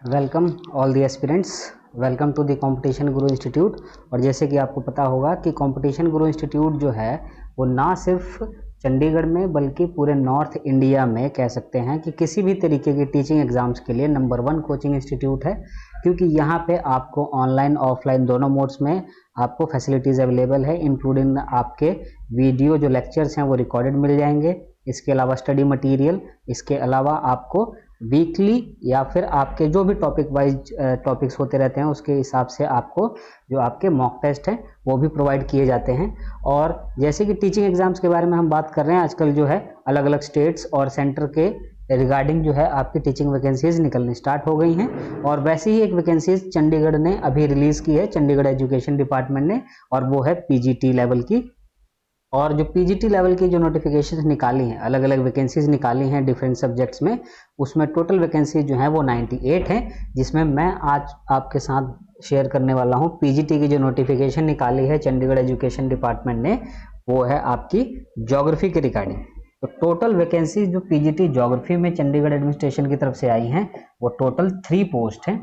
Welcome all the aspirants, welcome to the competition Guru institute. और जैसे कि आपको पता होगा कि कंपटीशन गुरु इंस्टीट्यूट जो है वो ना सिर्फ चंडीगढ़ में बल्कि पूरे नॉर्थ इंडिया में कह सकते हैं कि किसी भी तरीके की टीचिंग एग्जाम्स के लिए नंबर 1 कोचिंग इंस्टीट्यूट है, क्योंकि यहाँ पे आपको ऑनलाइन ऑफलाइन दोनों मोड्स में आपको फैसिलिटीज़ अवेलेबल है, इंक्लूडिंग आपके वीडियो जो लेक्चर्स हैं वो रिकॉर्डेड मिल जाएंगे। इसके अलावा स्टडी मटेरियल, इसके अलावा आपको वीकली या फिर आपके जो भी टॉपिक वाइज टॉपिक्स होते रहते हैं उसके हिसाब से आपको जो आपके मॉक टेस्ट हैं वो भी प्रोवाइड किए जाते हैं। और जैसे कि टीचिंग एग्जाम्स के बारे में हम बात कर रहे हैं, आजकल जो है अलग अलग स्टेट्स और सेंटर के रिगार्डिंग जो है आपकी टीचिंग वैकेंसीज निकलनी स्टार्ट हो गई हैं। और वैसे ही एक वैकेंसीज चंडीगढ़ ने अभी रिलीज़ की है, चंडीगढ़ एजुकेशन डिपार्टमेंट ने, और वो है पीजीटी लेवल की। और जो पीजीटी लेवल की जो नोटिफिकेशंस निकाली हैं, अलग अलग वैकेंसीज निकाली हैं डिफरेंट सब्जेक्ट्स में, उसमें टोटल वैकेंसी जो है वो 98 है, जिसमें मैं आज आपके साथ शेयर करने वाला हूं पीजीटी की जो नोटिफिकेशन निकाली है चंडीगढ़ एजुकेशन डिपार्टमेंट ने, वो है आपकी ज्योग्राफी के रिगार्डिंग। तो टोटल वैकेंसी जो पीजीटी ज्योग्राफी में चंडीगढ़ एडमिनिस्ट्रेशन की तरफ से आई हैं वो टोटल 3 पोस्ट हैं।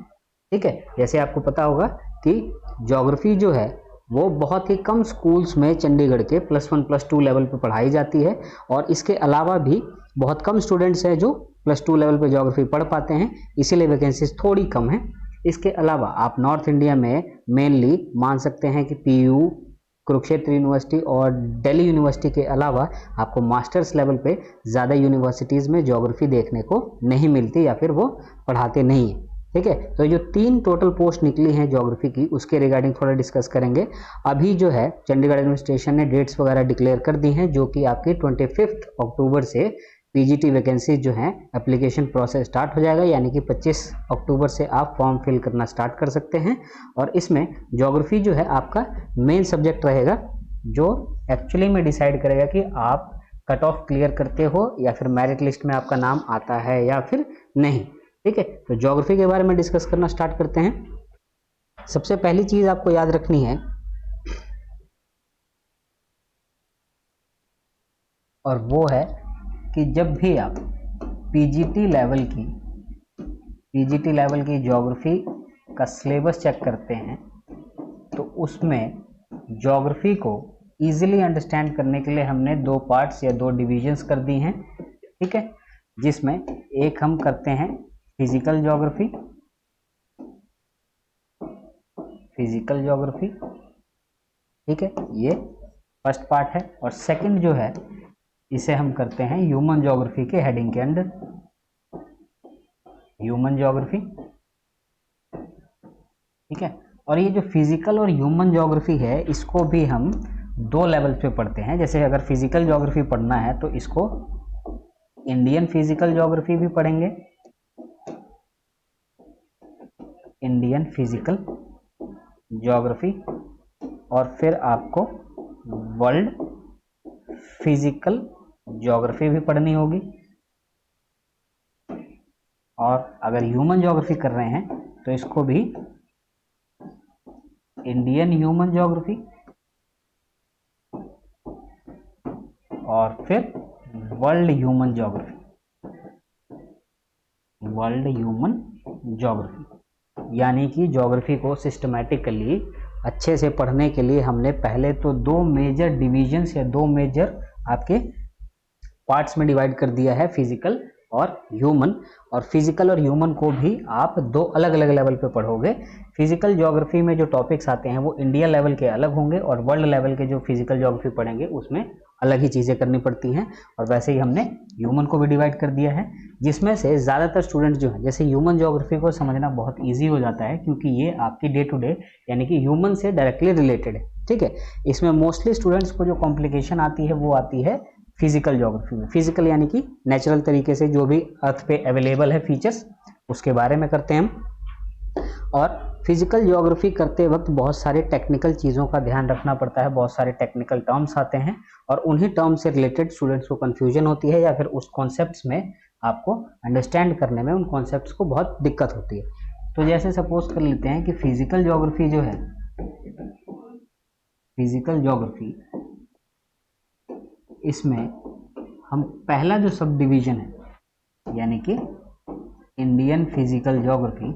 ठीक है, जैसे आपको पता होगा कि ज्योग्राफी जो है वो बहुत ही कम स्कूल्स में चंडीगढ़ के +1 +2 लेवल पे पढ़ाई जाती है, और इसके अलावा भी बहुत कम स्टूडेंट्स हैं जो +2 लेवल पे ज्योग्राफी पढ़ पाते हैं, इसीलिए वैकेंसीज थोड़ी कम है। इसके अलावा आप नॉर्थ इंडिया में मेनली मान सकते हैं कि पीयू, कुरुक्षेत्र यूनिवर्सिटी और दिल्ली यूनिवर्सिटी के अलावा आपको मास्टर्स लेवल पे ज़्यादा यूनिवर्सिटीज़ में ज्योग्राफी देखने को नहीं मिलती या फिर वो पढ़ाते नहीं हैं। ठीक है, तो जो 3 टोटल पोस्ट निकली हैं ज्योग्राफी की, उसके रिगार्डिंग थोड़ा डिस्कस करेंगे। अभी जो है चंडीगढ़ एडमिनिस्ट्रेशन ने डेट्स वगैरह डिक्लेयर कर दी हैं, जो कि आपकी 25 अक्टूबर से पीजीटी वैकेंसी जो हैं एप्लीकेशन प्रोसेस स्टार्ट हो जाएगा, यानी कि 25 अक्टूबर से आप फॉर्म फिल करना स्टार्ट कर सकते हैं। और इसमें ज्योग्राफी जो है आपका मेन सब्जेक्ट रहेगा, जो एक्चुअली में डिसाइड करेगा कि आप कट ऑफ क्लियर करते हो या फिर मेरिट लिस्ट में आपका नाम आता है या फिर नहीं। ठीक है, तो ज्योग्राफी के बारे में डिस्कस करना स्टार्ट करते हैं। सबसे पहली चीज आपको याद रखनी है, और वो है कि जब भी आप पीजीटी लेवल की ज्योग्राफी का सिलेबस चेक करते हैं तो उसमें ज्योग्राफी को इजीली अंडरस्टैंड करने के लिए हमने 2 पार्ट्स या 2 डिविजन्स कर दी हैं। ठीक है, जिसमें एक हम करते हैं फिजिकल ज्योग्राफी, ठीक है, ये फर्स्ट पार्ट है। और सेकंड जो है इसे हम करते हैं ह्यूमन ज्योग्राफी के हेडिंग के अंडर, ह्यूमन ज्योग्राफी। ठीक है, और ये जो फिजिकल और ह्यूमन ज्योग्राफी है इसको भी हम 2 लेवल पे पढ़ते हैं। जैसे अगर फिजिकल ज्योग्राफी पढ़ना है तो इसको इंडियन फिजिकल ज्योग्राफी भी पढ़ेंगे, इंडियन फिजिकल ज्योग्राफी, और फिर आपको वर्ल्ड फिजिकल ज्योग्राफी भी पढ़नी होगी। और अगर ह्यूमन ज्योग्राफी कर रहे हैं तो इसको भी इंडियन ह्यूमन ज्योग्राफी और फिर वर्ल्ड ह्यूमन ज्योग्राफी। यानी कि ज्योग्राफी को सिस्टमैटिकली अच्छे से पढ़ने के लिए हमने पहले तो 2 मेजर डिविजन्स या 2 मेजर आपके पार्ट्स में डिवाइड कर दिया है, फिजिकल और ह्यूमन। और फिजिकल और ह्यूमन को भी आप 2 अलग अलग लेवल पे पढ़ोगे। फिजिकल ज्योग्राफी में जो टॉपिक्स आते हैं वो इंडिया लेवल के अलग होंगे, और वर्ल्ड लेवल के जो फिजिकल ज्योग्राफी पढ़ेंगे उसमें अलग ही चीज़ें करनी पड़ती हैं। और वैसे ही हमने ह्यूमन को भी डिवाइड कर दिया है, जिसमें से ज़्यादातर स्टूडेंट्स जो हैं, जैसे ह्यूमन ज्योग्राफी को समझना बहुत ईजी हो जाता है क्योंकि ये आपकी डे टू डे यानी कि ह्यूमन से डायरेक्टली रिलेटेड है। ठीक है, इसमें मोस्टली स्टूडेंट्स को जो कॉम्प्लिकेशन आती है वो आती है फिजिकल ज्योग्राफी में। फिजिकल यानी कि नेचुरल तरीके से जो भी अर्थ पे अवेलेबल है फीचर्स, उसके बारे में करते हैं हम। और फिजिकल ज्योग्राफी करते वक्त बहुत सारे टेक्निकल चीज़ों का ध्यान रखना पड़ता है, बहुत सारे टेक्निकल टर्म्स आते हैं, और उन्हीं टर्म्स से रिलेटेड स्टूडेंट्स को कन्फ्यूजन होती है, या फिर उस कॉन्सेप्ट्स में आपको अंडरस्टैंड करने में उन कॉन्सेप्ट्स को बहुत दिक्कत होती है। तो जैसे सपोज कर लेते हैं कि फिजिकल ज्योग्राफी जो है, फिजिकल ज्योग्राफी, इसमें हम पहला जो सब डिवीजन है यानी कि इंडियन फिजिकल ज्योग्राफी,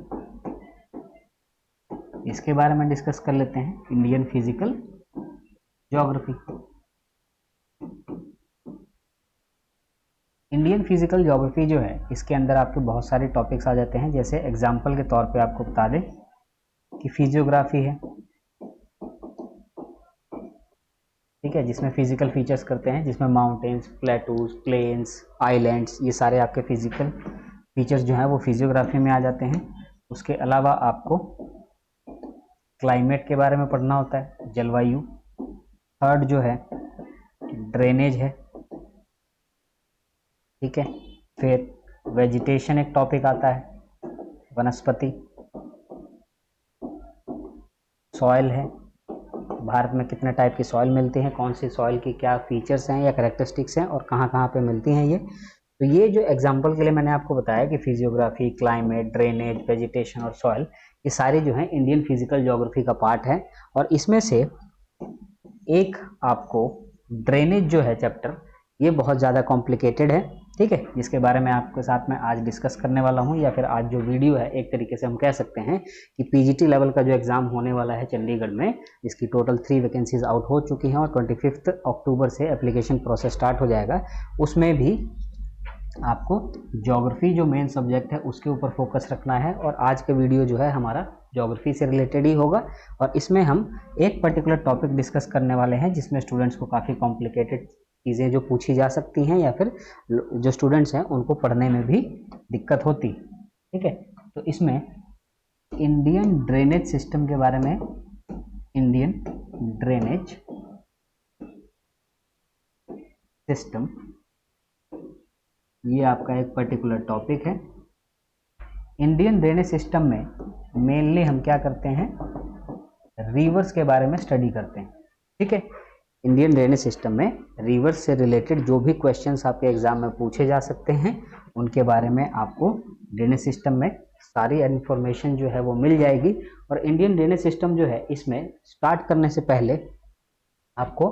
इसके बारे में डिस्कस कर लेते हैं। Indian physical geography, Indian physical geography जो है इसके अंदर आपके बहुत सारे टॉपिक्स आ जाते हैं। जैसे एग्जांपल के तौर पे आपको बता दें कि फिजियोग्राफी है, ठीक है, जिसमें फिजिकल फीचर्स करते हैं, जिसमें माउंटेन्स, प्लेटूज, प्लेन्स, आइलैंड्स, ये सारे आपके फिजिकल फीचर्स जो हैं वो फिजियोग्राफी में आ जाते हैं। उसके अलावा आपको क्लाइमेट के बारे में पढ़ना होता है, जलवायु। थर्ड जो है ड्रेनेज है, ठीक है। फिर वेजिटेशन एक टॉपिक आता है, वनस्पति। सॉइल है, भारत में कितने टाइप की सॉइल मिलती हैं, कौन सी सॉइल की क्या फीचर्स हैं या कैरेक्टरिस्टिक्स हैं और कहाँ कहाँ पे मिलती हैं ये। तो ये जो एग्जांपल के लिए मैंने आपको बताया कि फिजियोग्राफी, क्लाइमेट, ड्रेनेज, वेजिटेशन और सॉइल, ये सारे जो हैं इंडियन फिजिकल ज्योग्राफी का पार्ट है। और इसमें से एक आपको ड्रेनेज जो है चैप्टर, ये बहुत ज़्यादा कॉम्प्लिकेटेड है, ठीक है, जिसके बारे में आपके साथ में आज डिस्कस करने वाला हूँ। या फिर आज जो वीडियो है एक तरीके से हम कह सकते हैं कि पीजीटी लेवल का जो एग्ज़ाम होने वाला है चंडीगढ़ में, जिसकी टोटल 3 वैकेंसीज आउट हो चुकी हैं और 25 अक्टूबर से एप्लीकेशन प्रोसेस स्टार्ट हो जाएगा। उसमें भी आपको ज्योग्राफी जो मेन सब्जेक्ट है उसके ऊपर फोकस रखना है। और आज का वीडियो जो है हमारा ज्योग्राफी से रिलेटेड ही होगा। और इसमें हम एक पर्टिकुलर टॉपिक डिस्कस करने वाले हैं जिसमें स्टूडेंट्स को काफ़ी कॉम्प्लिकेटेड चीज़ें जो पूछी जा सकती हैं या फिर जो स्टूडेंट्स हैं उनको पढ़ने में भी दिक्कत होती है, ठीक है। तो इसमें इंडियन ड्रेनेज सिस्टम के बारे में, इंडियन ड्रेनेज सिस्टम, ये आपका एक पर्टिकुलर टॉपिक है। इंडियन ड्रेनेज सिस्टम में मेनली हम क्या करते हैं, रिवर्स के बारे में स्टडी करते हैं, ठीक है। इंडियन ड्रेनेज सिस्टम में रिवर्स से रिलेटेड जो भी क्वेश्चंस आपके एग्जाम में पूछे जा सकते हैं उनके बारे में आपको ड्रेनेज सिस्टम में सारी इन्फॉर्मेशन जो है वो मिल जाएगी। और इंडियन ड्रेनेज सिस्टम जो है इसमें स्टार्ट करने से पहले आपको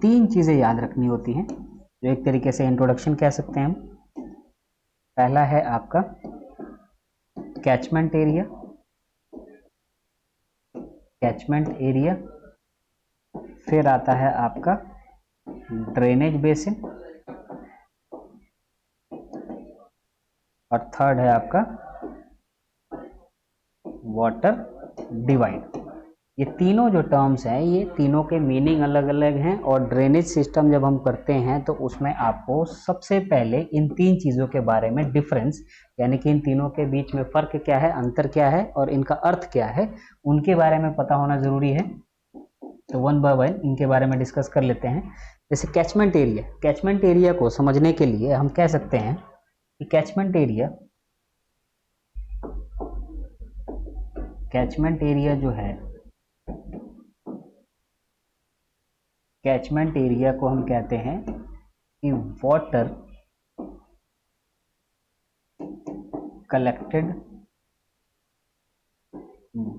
3 चीज़ें याद रखनी होती हैं, जो एक तरीके से इंट्रोडक्शन कह सकते हैं हम। पहला है आपका कैचमेंट एरिया, कैचमेंट एरिया। फिर आता है आपका ड्रेनेज बेसिन और थर्ड है आपका वाटर डिवाइड। ये तीनों जो टर्म्स हैं ये तीनों के मीनिंग अलग अलग हैं। और ड्रेनेज सिस्टम जब हम करते हैं तो उसमें आपको सबसे पहले इन 3 चीज़ों के बारे में डिफरेंस, यानी कि इन तीनों के बीच में फ़र्क क्या है, अंतर क्या है और इनका अर्थ क्या है, उनके बारे में पता होना ज़रूरी है। तो वन बाय वन इनके बारे में डिस्कस कर लेते हैं। जैसे कैचमेंट एरिया, कैचमेंट एरिया को समझने के लिए हम कह सकते हैं कि कैचमेंट एरिया जो है, कैचमेंट एरिया को हम कहते हैं कि water collected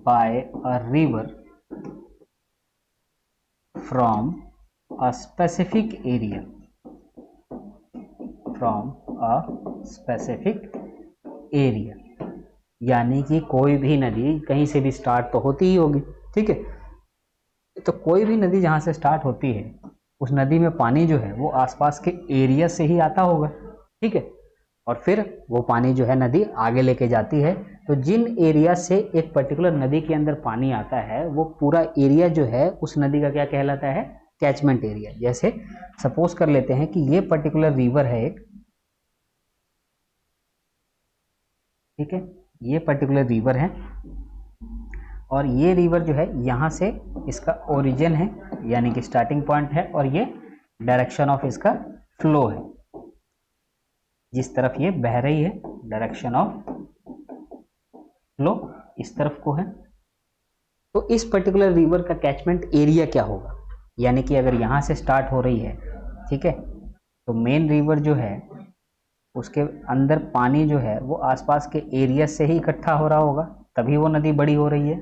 by a river from a specific area, from a specific area. यानी कि कोई भी नदी कहीं से भी स्टार्ट तो होती ही होगी, ठीक है। तो कोई भी नदी जहाँ से स्टार्ट होती है उस नदी में पानी जो है वो आसपास के एरिया से ही आता होगा, ठीक है। और फिर वो पानी जो है नदी आगे लेके जाती है। तो जिन एरिया से एक पर्टिकुलर नदी के अंदर पानी आता है वो पूरा एरिया जो है उस नदी का क्या कहलाता है, कैचमेंट एरिया। जैसे सपोज कर लेते हैं कि ये पर्टिकुलर रिवर है एक, ठीक है, ये पर्टिकुलर रिवर है और ये रिवर जो है यहाँ से इसका ओरिजिन है, यानी कि स्टार्टिंग पॉइंट है, और ये डायरेक्शन ऑफ इसका फ्लो है, जिस तरफ ये बह रही है डायरेक्शन ऑफ फ्लो इस तरफ को है। तो इस पर्टिकुलर रिवर का कैचमेंट एरिया क्या होगा, यानी कि अगर यहाँ से स्टार्ट हो रही है, ठीक है, तो मेन रिवर जो है उसके अंदर पानी जो है वो आसपास के एरिया से ही इकट्ठा हो रहा होगा, तभी वो नदी बड़ी हो रही है,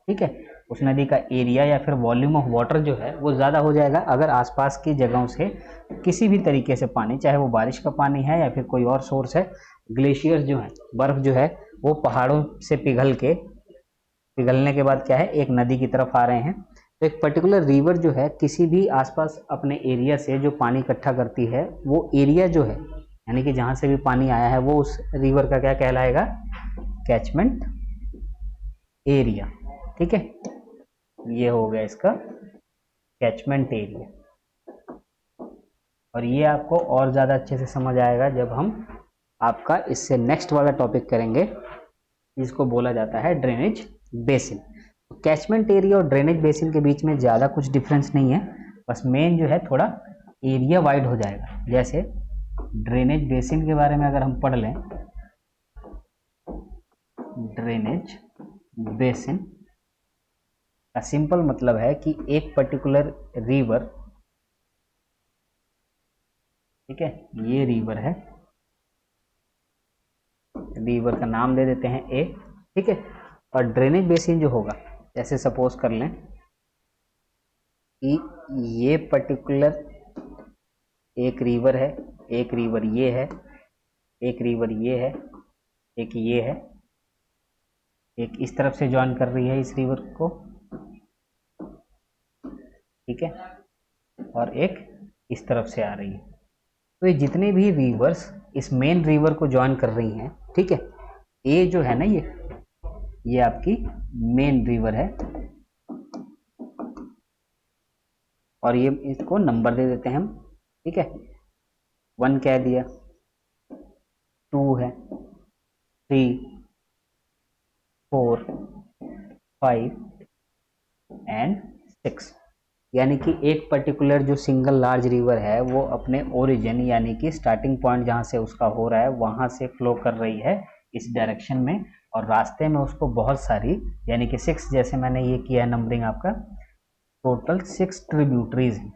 ठीक है। उस नदी का एरिया या फिर वॉल्यूम ऑफ वाटर जो है वो ज़्यादा हो जाएगा अगर आसपास की जगहों से किसी भी तरीके से पानी, चाहे वो बारिश का पानी है या फिर कोई और सोर्स है, ग्लेशियर्स जो है, बर्फ जो है वो पहाड़ों से पिघलने के बाद क्या है, एक नदी की तरफ आ रहे हैं। तो एक पर्टिकुलर रिवर जो है किसी भी आसपास अपने एरिया से जो पानी इकट्ठा करती है, वो एरिया जो है यानी कि जहाँ से भी पानी आया है वो उस रिवर का क्या कहलाएगा, कैचमेंट एरिया। ठीक है, ये हो गया इसका कैचमेंट एरिया। और ये आपको और ज़्यादा अच्छे से समझ आएगा जब हम आपका इससे नेक्स्ट वाला टॉपिक करेंगे जिसको बोला जाता है ड्रेनेज बेसिन। तो कैचमेंट एरिया और ड्रेनेज बेसिन के बीच में ज़्यादा कुछ डिफरेंस नहीं है, बस मेन जो है थोड़ा एरिया वाइड हो जाएगा। जैसे ड्रेनेज बेसिन के बारे में अगर हम पढ़ लें, ड्रेनेज बेसिन का सिंपल मतलब है कि एक पर्टिकुलर रिवर, ठीक है, ये रिवर है, रिवर का नाम दे देते हैं ए, ठीक है। और ड्रेनेज बेसिन जो होगा, जैसे सपोज कर लें कि ये पर्टिकुलर एक रिवर है, एक रिवर ये है, एक रिवर ये है, एक ये है, एक इस तरफ से ज्वाइन कर रही है इस रिवर को, ठीक है, और एक इस तरफ से आ रही है। तो ये जितने भी रिवर्स इस मेन रिवर को ज्वाइन कर रही हैं, ठीक है, ये जो है ना, ये आपकी मेन रिवर है और ये इसको नंबर दे देते हैं हम, ठीक है, 1 कह दिया, 2 है, 3, 4, 5 एंड 6। यानी कि एक पर्टिकुलर जो सिंगल लार्ज रिवर है वो अपने ओरिजिन यानी कि स्टार्टिंग पॉइंट जहाँ से उसका हो रहा है वहाँ से फ्लो कर रही है इस डायरेक्शन में, और रास्ते में उसको बहुत सारी यानी कि 6, जैसे मैंने ये किया है नंबरिंग आपका, टोटल 6 ट्रिब्यूटरीज हैं,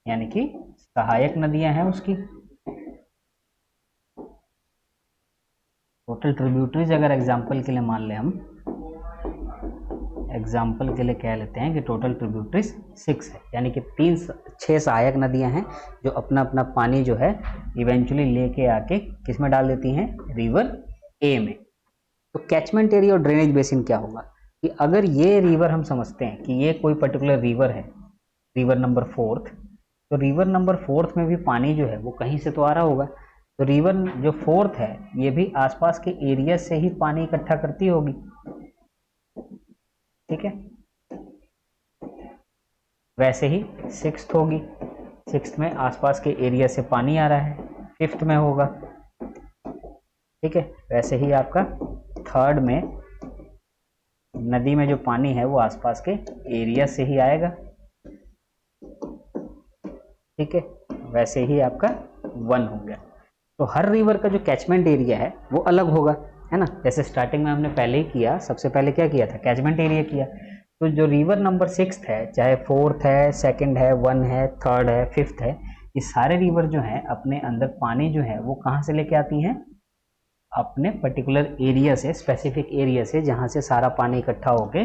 यानी कि सहायक नदियां हैं उसकी। टोटल ट्रिब्यूटरीज अगर एग्जाम्पल के लिए मान लें, हम एग्जाम्पल के लिए कह लेते हैं कि टोटल ट्रिब्यूटरीज 6 है, यानी कि 6 सहायक नदियां हैं जो अपना अपना पानी जो है इवेंचुअली लेके आके किस में डाल देती हैं, रिवर ए में। तो कैचमेंट एरिया और ड्रेनेज बेसिन क्या होगा कि अगर ये रिवर हम समझते हैं कि ये कोई पर्टिकुलर रिवर है, रिवर नंबर 4, तो रिवर नंबर 4 में भी पानी जो है वो कहीं से तो आ रहा होगा, तो रिवर जो 4 है ये भी आसपास के एरिया से ही पानी इकट्ठा करती होगी, ठीक है। वैसे ही 6th होगी, 6th में आसपास के एरिया से पानी आ रहा है, 5th में होगा, ठीक है। वैसे ही आपका 3rd में नदी में जो पानी है वो आसपास के एरिया से ही आएगा, ठीक है। वैसे ही आपका 1 हो गया। तो हर रिवर का जो कैचमेंट एरिया है वो अलग होगा, है ना। जैसे स्टार्टिंग में हमने पहले ही किया, सबसे पहले क्या किया था, कैचमेंट एरिया किया। तो जो रिवर नंबर 6 है, चाहे 4th है, 2nd है, 1 है, 3rd है, 5th है, ये सारे रिवर जो हैं अपने अंदर पानी जो है वो कहाँ से लेके आती हैं, अपने पर्टिकुलर एरिया से, स्पेसिफिक एरिया से, जहाँ से सारा पानी इकट्ठा होके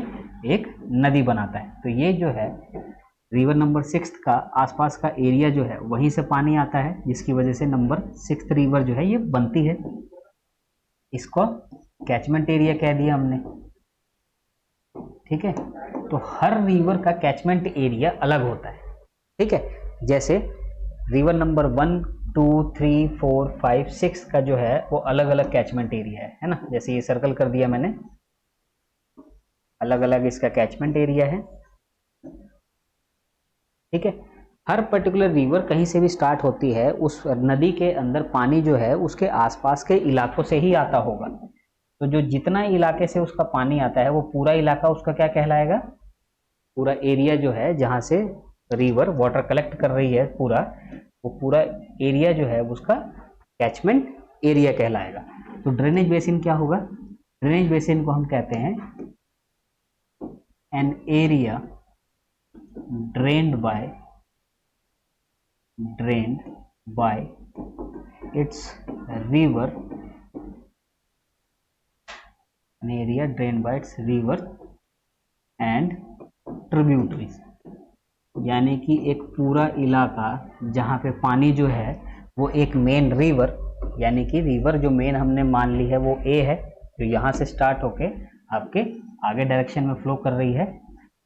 एक नदी बनाता है। तो ये जो है रिवर नंबर 6 का आसपास का एरिया जो है वहीं से पानी आता है, जिसकी वजह से नंबर 6 रिवर जो है ये बनती है। इसको कैचमेंट एरिया कह दिया हमने, ठीक है। तो हर रिवर का कैचमेंट एरिया अलग होता है, ठीक है। जैसे रिवर नंबर 1, 2, 3, 4, 5, 6 का जो है वो अलग अलग कैचमेंट एरिया है ना। जैसे ये सर्कल कर दिया मैंने, अलग अलग इसका कैचमेंट एरिया है, ठीक है। हर पर्टिकुलर रिवर कहीं से भी स्टार्ट होती है, उस नदी के अंदर पानी जो है उसके आसपास के इलाकों से ही आता होगा। तो जो जितना इलाके से उसका पानी आता है वो पूरा इलाका उसका क्या कहलाएगा, पूरा एरिया जो है जहाँ से रिवर वाटर कलेक्ट कर रही है पूरा, वो पूरा एरिया जो है उसका कैचमेंट एरिया कहलाएगा। तो ड्रेनेज बेसिन क्या होगा, ड्रेनेज बेसिन को हम कहते हैं an area drained by its river, an area drained by its river and tributaries, यानी कि एक पूरा इलाका जहाँ पे पानी जो है वो एक मेन रिवर, यानी कि रिवर जो मेन हमने मान ली है वो ए है, जो यहाँ से स्टार्ट होके आपके आगे डायरेक्शन में फ्लो कर रही है।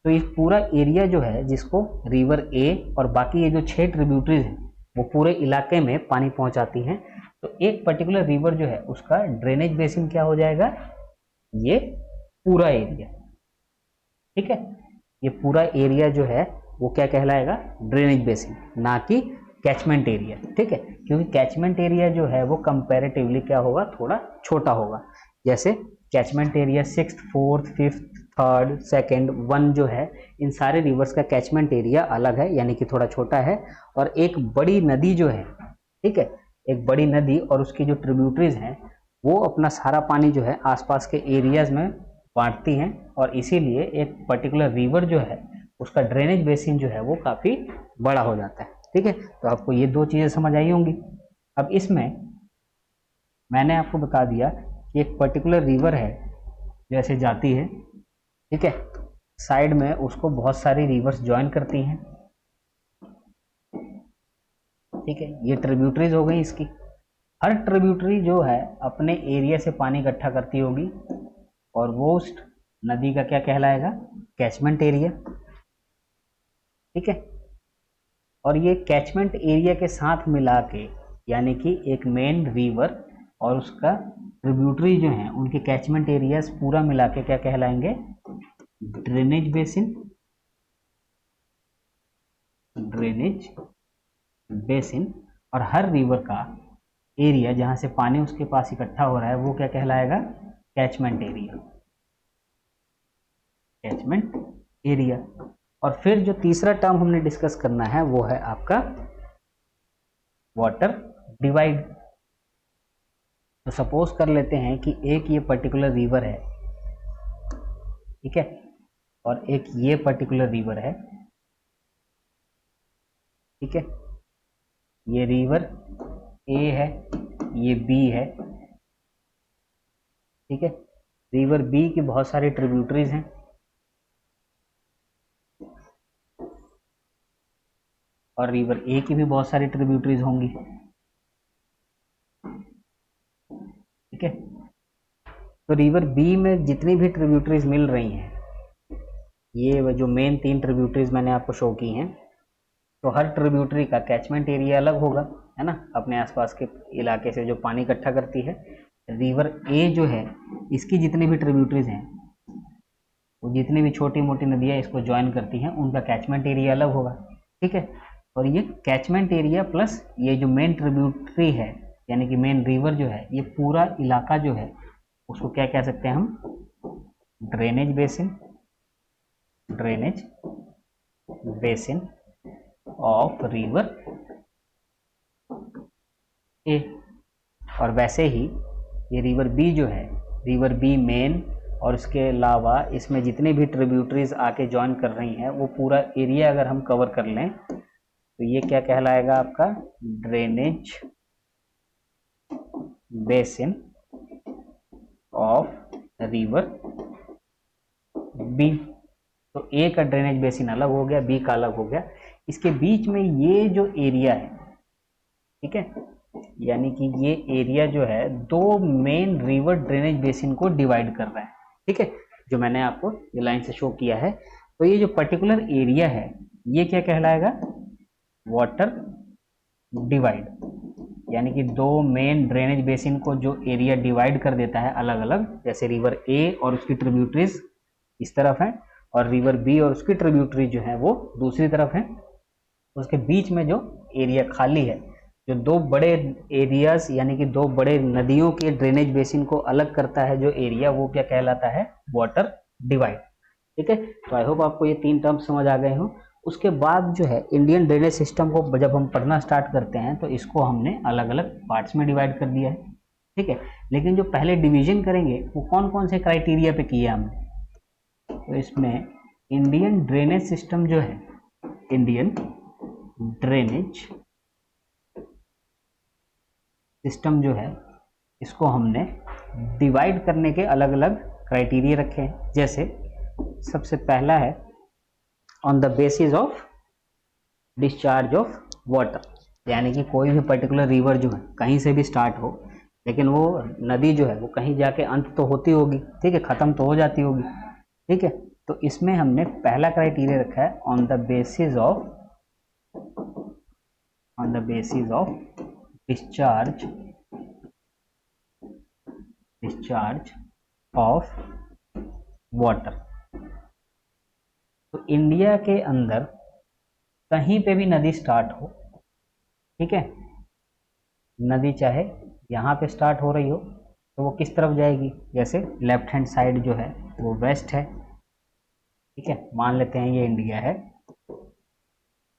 तो इस पूरा एरिया जो है जिसको रिवर ए और बाकी ये जो 6 ट्रिब्यूटरीज हैं वो पूरे इलाके में पानी पहुंचाती हैं, तो एक पर्टिकुलर रिवर जो है उसका ड्रेनेज बेसिन क्या हो जाएगा, ये पूरा एरिया। ठीक है, ये पूरा एरिया जो है वो क्या कहलाएगा, ड्रेनेज बेसिन, ना कि कैचमेंट एरिया। ठीक है, क्योंकि कैचमेंट एरिया जो है वो कंपैरेटिवली क्या होगा, थोड़ा छोटा होगा। जैसे catchment area 6th, 4th, 5th, 3rd, 2nd, 1 जो है, इन सारे रिवर्स का कैचमेंट एरिया अलग है, यानी कि थोड़ा छोटा है। और एक बड़ी नदी जो है, ठीक है, एक बड़ी नदी और उसकी जो ट्रिब्यूटरीज हैं वो अपना सारा पानी जो है आसपास के एरियाज में बांटती हैं, और इसीलिए एक पर्टिकुलर रिवर जो है उसका ड्रेनेज बेसिन जो है वो काफ़ी बड़ा हो जाता है। ठीक है, तो आपको ये 2 चीज़ें समझ आई होंगी। अब इसमें मैंने आपको बता दिया कि एक पर्टिकुलर रिवर है जैसे जाती है, ठीक है, साइड में उसको बहुत सारी रिवर्स ज्वाइन करती हैं। ठीक है, ये ट्रिब्यूटरीज हो गई इसकी। हर ट्रिब्यूटरी जो है अपने एरिया से पानी इकट्ठा करती होगी, और वो उस नदी का क्या कहलाएगा, कैचमेंट एरिया। ठीक है, और ये कैचमेंट एरिया के साथ मिला के, यानी कि एक मेन रिवर और उसका ट्रिब्यूटरी जो हैं उनके कैचमेंट एरियाज पूरा मिला के क्या कहलाएंगे, ड्रेनेज बेसिन। Drainage basin. और हर रिवर का एरिया जहां से पानी उसके पास इकट्ठा हो रहा है वो क्या कहलाएगा, कैचमेंट एरिया। Catchment area. और फिर जो तीसरा टर्म हमने डिस्कस करना है वो है आपका वाटर डिवाइड। तो सपोज कर लेते हैं कि एक ये पर्टिकुलर रिवर है, ठीक है, और एक ये पर्टिकुलर रिवर है। ठीक है, ये रिवर ए है, ये बी है। ठीक है, रिवर बी की बहुत सारी ट्रिब्यूटरीज हैं, और रिवर ए की भी बहुत सारी ट्रिब्यूटरीज होंगी। ठीक है, तो रिवर बी में जितनी भी ट्रिब्यूटरीज मिल रही हैं, ये जो मेन 3 ट्रिब्यूटरीज मैंने आपको शो की हैं, तो हर ट्रिब्यूटरी का कैचमेंट एरिया अलग होगा, है ना, अपने आसपास के इलाके से जो पानी इकट्ठा करती है। रिवर ए जो है इसकी जितनी भी ट्रिब्यूटरीज हैं, वो जितनी भी छोटी मोटी नदियाँ इसको ज्वाइन करती हैं, उनका कैचमेंट एरिया अलग होगा। ठीक है, और ये कैचमेंट एरिया प्लस ये जो मेन ट्रिब्यूटरी है, यानी कि मेन रिवर जो है, ये पूरा इलाका जो है उसको क्या कह सकते हैं हम, drainage basin. Drainage basin of river A. और वैसे ही ये रिवर बी जो है, रिवर बी मेन और इसके अलावा इसमें जितनी भी ट्रिब्यूटरीज आके ज्वाइन कर रही हैं वो पूरा एरिया अगर हम कवर कर लें तो ये क्या कहलाएगा आपका, drainage basin of river B. तो ए का ड्रेनेज बेसिन अलग हो गया, बी का अलग हो गया। इसके बीच में ये जो एरिया है, ठीक है, यानी कि ये एरिया जो है 2 मेन रिवर ड्रेनेज बेसिन को डिवाइड कर रहा है। ठीक है, जो मैंने आपको ये लाइन से शो किया है। तो ये जो पर्टिकुलर एरिया है ये क्या कहलाएगा, वाटर डिवाइड, यानी कि 2 मेन ड्रेनेज बेसिन को जो एरिया डिवाइड कर देता है अलग अलग, जैसे रिवर ए और उसकी ट्रिब्यूटरीज इस तरफ है और रिवर बी और उसकी ट्रिब्यूटरीज जो है वो दूसरी तरफ है। उसके बीच में जो एरिया खाली है, जो 2 बड़े एरियाज यानी कि 2 बड़े नदियों के ड्रेनेज बेसिन को अलग करता है जो एरिया, वो क्या कहलाता है, वाटर डिवाइड। ठीक है, तो आई होप आपको ये 3 टर्म समझ आ गए हों। उसके बाद जो है इंडियन ड्रेनेज सिस्टम को जब हम पढ़ना स्टार्ट करते हैं तो इसको हमने अलग अलग पार्ट्स में डिवाइड कर दिया है। ठीक है, लेकिन जो पहले डिवीजन करेंगे वो कौन कौन से क्राइटेरिया पे किया हमने, तो इसमें इंडियन ड्रेनेज सिस्टम जो है, इंडियन ड्रेनेज सिस्टम जो है इसको हमने डिवाइड करने के अलग अलग क्राइटेरिया रखे हैं। जैसे सबसे पहला है on the basis of discharge of water, यानी कि कोई भी पर्टिकुलर रिवर जो है कहीं से भी स्टार्ट हो, लेकिन वो नदी जो है वो कहीं जाके अंत तो होती होगी, ठीक है, खत्म तो हो जाती होगी, ठीक है। तो इसमें हमने पहला क्राइटेरिया रखा है on the basis of discharge of water. तो इंडिया के अंदर कहीं पे भी नदी स्टार्ट हो, ठीक है, नदी चाहे यहाँ पे स्टार्ट हो रही हो तो वो किस तरफ जाएगी, जैसे लेफ्ट हैंड साइड जो है वो वेस्ट है, ठीक है, मान लेते हैं ये इंडिया है,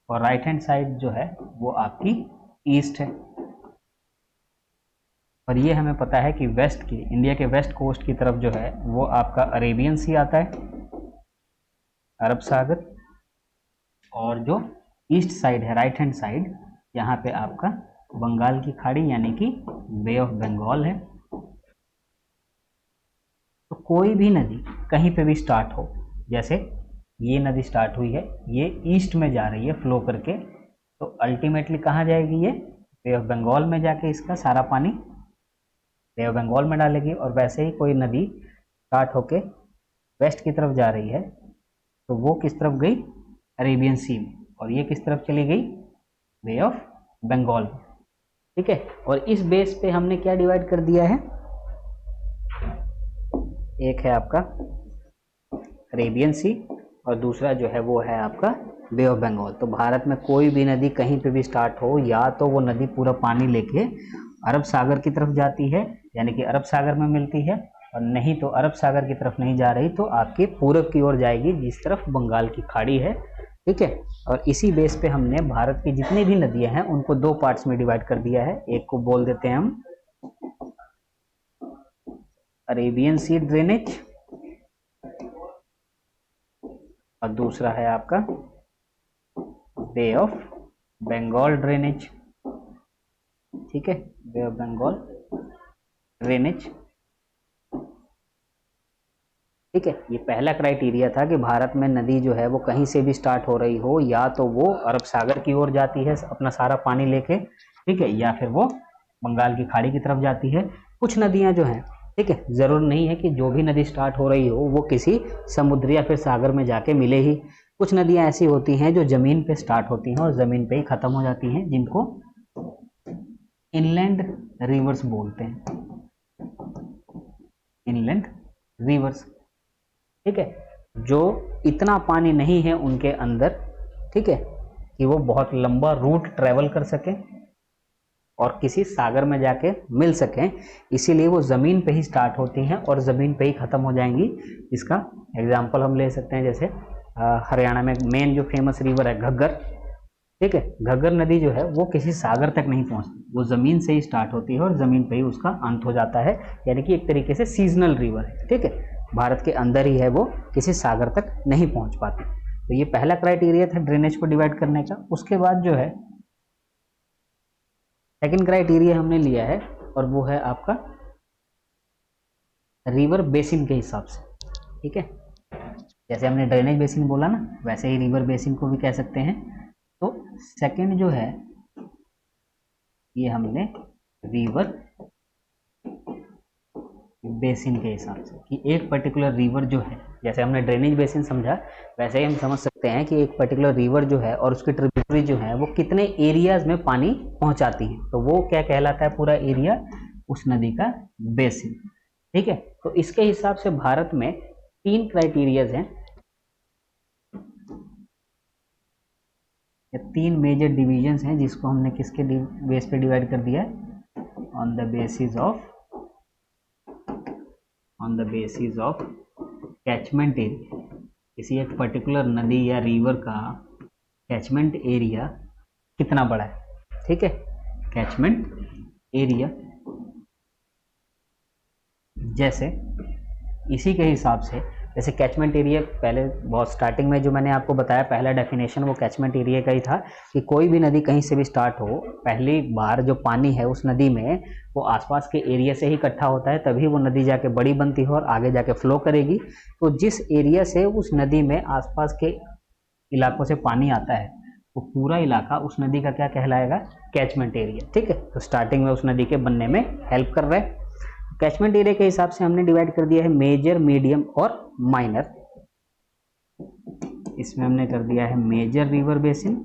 और राइट हैंड साइड जो है वो आपकी ईस्ट है। और ये हमें पता है कि वेस्ट की, इंडिया के वेस्ट कोस्ट की तरफ जो है वो आपका अरेबियन सी आता है, अरब सागर, और जो ईस्ट साइड है, राइट हैंड साइड, यहाँ पे आपका बंगाल की खाड़ी यानी कि बे ऑफ बंगाल है। तो कोई भी नदी कहीं पे भी स्टार्ट हो, जैसे ये नदी स्टार्ट हुई है, ये ईस्ट में जा रही है फ्लो करके, तो अल्टीमेटली कहाँ जाएगी, ये बे ऑफ बंगाल में जाके इसका सारा पानी बे ऑफ बंगाल में डालेगी। और वैसे ही कोई नदी स्टार्ट होके वेस्ट की तरफ जा रही है तो वो किस तरफ गई, अरेबियन सी में, और ये किस तरफ चली गई, बे ऑफ बंगाल, ठीक है। और इस बेस पे हमने क्या डिवाइड कर दिया है, एक है आपका अरेबियन सी और दूसरा जो है वो है आपका बे ऑफ बंगाल। तो भारत में कोई भी नदी कहीं पे भी स्टार्ट हो, या तो वो नदी पूरा पानी लेके अरब सागर की तरफ जाती है, यानी कि अरब सागर में मिलती है, और नहीं तो अरब सागर की तरफ नहीं जा रही तो आपके पूरब की ओर जाएगी, जिस तरफ बंगाल की खाड़ी है, ठीक है। और इसी बेस पे हमने भारत की जितनी भी नदियां हैं उनको दो पार्ट्स में डिवाइड कर दिया है। एक को बोल देते हैं हम अरेबियन सी ड्रेनेज, और दूसरा है आपका बे ऑफ बंगाल ड्रेनेज, ठीक है, बे ऑफ बंगाल ड्रेनेज, ठीक है। ये पहला क्राइटेरिया था कि भारत में नदी जो है वो कहीं से भी स्टार्ट हो रही हो, या तो वो अरब सागर की ओर जाती है अपना सारा पानी लेके, ठीक है, या फिर वो बंगाल की खाड़ी की तरफ जाती है। कुछ नदियां जो हैं, ठीक है, जरूर नहीं है कि जो भी नदी स्टार्ट हो रही हो वो किसी समुद्र या फिर सागर में जाके मिले ही। कुछ नदियां ऐसी होती हैं जो जमीन पे स्टार्ट होती हैं और जमीन पे ही खत्म हो जाती हैं, जिनको इनलैंड रिवर्स बोलते हैं, इनलैंड रिवर्स, ठीक है, जो इतना पानी नहीं है उनके अंदर, ठीक है, कि वो बहुत लंबा रूट ट्रेवल कर सके और किसी सागर में जाके मिल सकें, इसीलिए वो ज़मीन पे ही स्टार्ट होती हैं और ज़मीन पे ही ख़त्म हो जाएंगी। इसका एग्जांपल हम ले सकते हैं, जैसे हरियाणा में मेन जो फेमस रिवर है घग्गर, ठीक है, घग्गर नदी जो है वो किसी सागर तक नहीं पहुंचती, वो ज़मीन से ही स्टार्ट होती है और ज़मीन पे ही उसका अंत हो जाता है, यानी कि एक तरीके से सीजनल रिवर है, ठीक है, भारत के अंदर ही है, वो किसी सागर तक नहीं पहुंच पाती। तो ये पहला क्राइटेरिया था ड्रेनेज को डिवाइड करने का। उसके बाद जो है सेकंड क्राइटेरिया हमने लिया है, और वो है आपका रिवर बेसिन के हिसाब से, ठीक है, जैसे हमने ड्रेनेज बेसिन बोला ना, वैसे ही रिवर बेसिन को भी कह सकते हैं। तो सेकंड जो है ये हमने रिवर बेसिन के हिसाब से, कि एक पर्टिकुलर रिवर जो है, जैसे हमने ड्रेनेज बेसिन समझा वैसे ही हम समझ सकते हैं कि एक पर्टिकुलर रिवर जो है और उसकी ट्रिब्यूटरी जो है वो कितने एरियाज में पानी पहुंचाती है, तो वो क्या कहलाता है, पूरा एरिया उस नदी का बेसिन, ठीक है। तो इसके हिसाब से भारत में तीन क्राइटेरियाज हैं, तीन मेजर डिविजन्स हैं, जिसको हमने किसके बेस पे डिवाइड कर दिया, on the basis of catchment area. किसी एक पर्टिकुलर नदी या रिवर का कैचमेंट एरिया कितना बड़ा है, ठीक है, कैचमेंट एरिया, जैसे इसी के हिसाब से, जैसे कैचमेंट एरिया पहले बहुत स्टार्टिंग में जो मैंने आपको बताया, पहला डेफिनेशन वो कैचमेंट एरिया का ही था कि कोई भी नदी कहीं से भी स्टार्ट हो, पहली बार जो पानी है उस नदी में वो आसपास के एरिया से ही इकट्ठा होता है, तभी वो नदी जाके बड़ी बनती है और आगे जाके फ्लो करेगी। तो जिस एरिया से उस नदी में आसपास के इलाकों से पानी आता है वो पूरा इलाका उस नदी का क्या कहलाएगा, कैचमेंट एरिया। ठीक है, तो स्टार्टिंग में उस नदी के बनने में हेल्प कर रहा है। कैचमेंट एरिया के हिसाब से हमने डिवाइड कर दिया है मेजर, मीडियम और माइनर। इसमें हमने कर दिया है major river basin,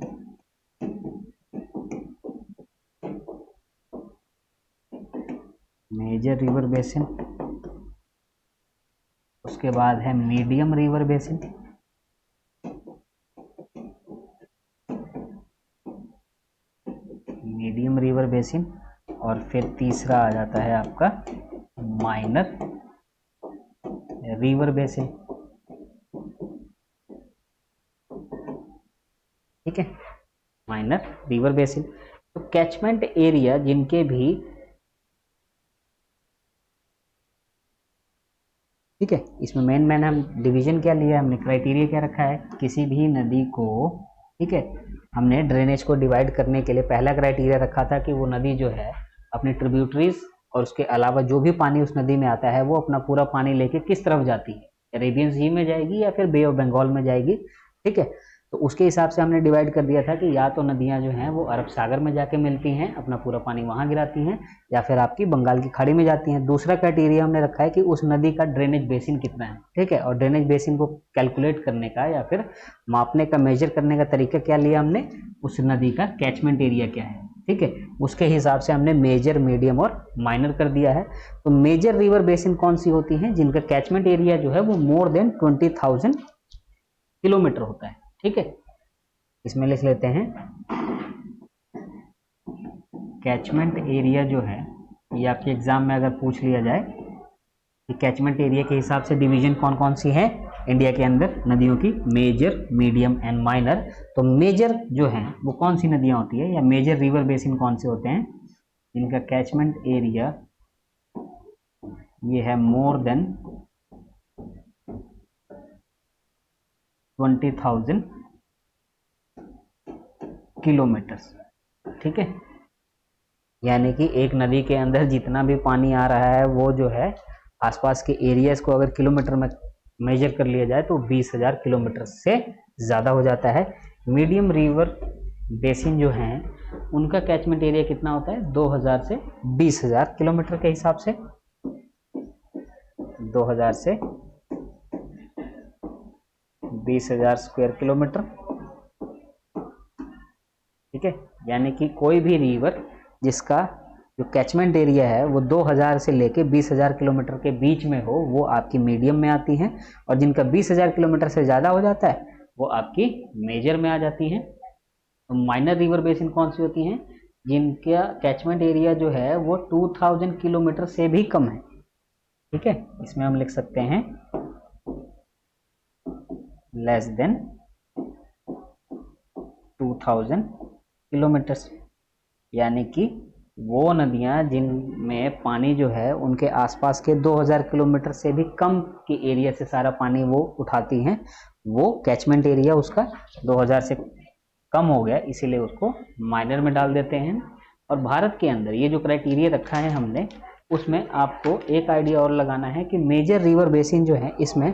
major river basin, उसके बाद है medium river basin, medium river basin, और फिर तीसरा आ जाता है आपका माइनर रिवर बेसिन। ठीक है, माइनर रिवर बेसिन। तो कैचमेंट एरिया जिनके भी, ठीक है, इसमें मेन हम डिवीजन क्या लिया, हमने क्राइटेरिया क्या रखा है, किसी भी नदी को, ठीक है, हमने ड्रेनेज को डिवाइड करने के लिए पहला क्राइटेरिया रखा था कि वो नदी जो है अपनी ट्रिब्यूटरीज और उसके अलावा जो भी पानी उस नदी में आता है वो अपना पूरा पानी लेके किस तरफ जाती है, अरेबियन सी में जाएगी या फिर बे ऑफ बंगाल में जाएगी। ठीक है, तो उसके हिसाब से हमने डिवाइड कर दिया था कि या तो नदियां जो हैं वो अरब सागर में जाके मिलती हैं, अपना पूरा पानी वहां गिराती हैं, या फिर आपकी बंगाल की खाड़ी में जाती हैं। दूसरा क्राइटेरिया हमने रखा है कि उस नदी का ड्रेनेज बेसिन कितना है। ठीक है, और ड्रेनेज बेसिन को कैलकुलेट करने का या फिर मापने का, मेजर करने का तरीका क्या लिया हमने, उस नदी का कैचमेंट एरिया क्या है। ठीक है, उसके हिसाब से हमने मेजर, मीडियम और माइनर कर दिया है। तो मेजर रिवर बेसिन कौन सी होती हैं, जिनका कैचमेंट एरिया जो है वो मोर देन 20,000 किलोमीटर होता है। ठीक है, इसमें लिख लेते हैं कैचमेंट एरिया जो है, ये आपके एग्जाम में अगर पूछ लिया जाए कि कैचमेंट एरिया के हिसाब से डिवीजन कौन कौन सी है इंडिया के अंदर नदियों की, मेजर, मीडियम एंड माइनर। तो मेजर जो है वो कौन सी नदियां होती है या मेजर रिवर बेसिन कौन से होते हैं, जिनका कैचमेंट एरिया ये है मोर देन 20,000 किलोमीटर। ठीक है, यानी कि एक नदी के अंदर जितना भी पानी आ रहा है वो जो है आसपास के एरियाज को अगर किलोमीटर में मेजर कर लिया जाए तो 20,000 किलोमीटर से ज़्यादा हो जाता है। मीडियम रिवर बेसिन जो हैं उनका कैचमेंट एरिया कितना होता है, 2,000 से 20,000 किलोमीटर के हिसाब से, 2,000 से 20,000 स्क्वायर किलोमीटर। ठीक है, यानी कि कोई भी रिवर जिसका जो कैचमेंट एरिया है वो 2,000 से लेके 20,000 किलोमीटर के बीच में हो वो आपकी मीडियम में आती हैं, और जिनका 20,000 किलोमीटर से ज़्यादा हो जाता है वो आपकी मेजर में आ जाती हैं। तो माइनर रिवर बेसिन कौन सी होती हैं, जिनका कैचमेंट एरिया जो है वो 2,000 किलोमीटर से भी कम है। ठीक है, इसमें हम लिख सकते हैं लेस देन 2,000 किलोमीटर्स, यानी कि वो नदियां जिनमें पानी जो है उनके आसपास के 2,000 किलोमीटर से भी कम के एरिया से सारा पानी वो उठाती हैं, वो कैचमेंट एरिया उसका 2,000 से कम हो गया, इसीलिए उसको माइनर में डाल देते हैं। और भारत के अंदर ये जो क्राइटेरिया रखा है हमने, उसमें आपको एक आइडिया और लगाना है कि मेजर रिवर बेसिन जो है इसमें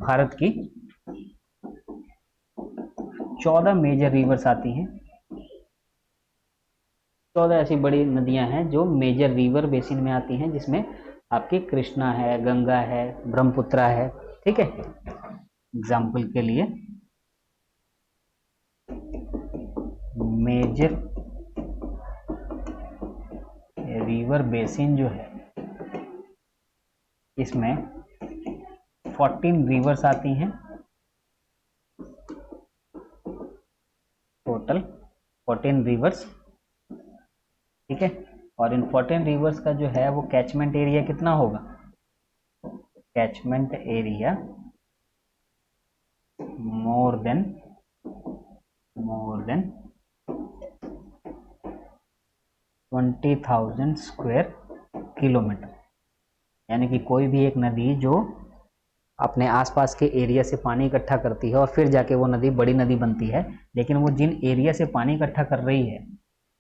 भारत की 14 मेजर रिवर्स आती हैं। 14 ऐसी बड़ी नदियां हैं जो मेजर रिवर बेसिन में आती हैं, जिसमें आपकी कृष्णा है, गंगा है, ब्रह्मपुत्रा है। ठीक है, एग्जाम्पल के लिए मेजर रिवर बेसिन जो है इसमें 14 रिवर्स आती हैं, टोटल 14 रिवर्स। ठीक है, और इन 14 रिवर्स का जो है वो कैचमेंट एरिया कितना होगा, catchment area more than 20,000 square kilometre. यानी कि कोई भी एक नदी जो अपने आसपास के एरिया से पानी इकट्ठा करती है और फिर जाके वो नदी बड़ी नदी बनती है, लेकिन वो जिन एरिया से पानी इकट्ठा कर रही है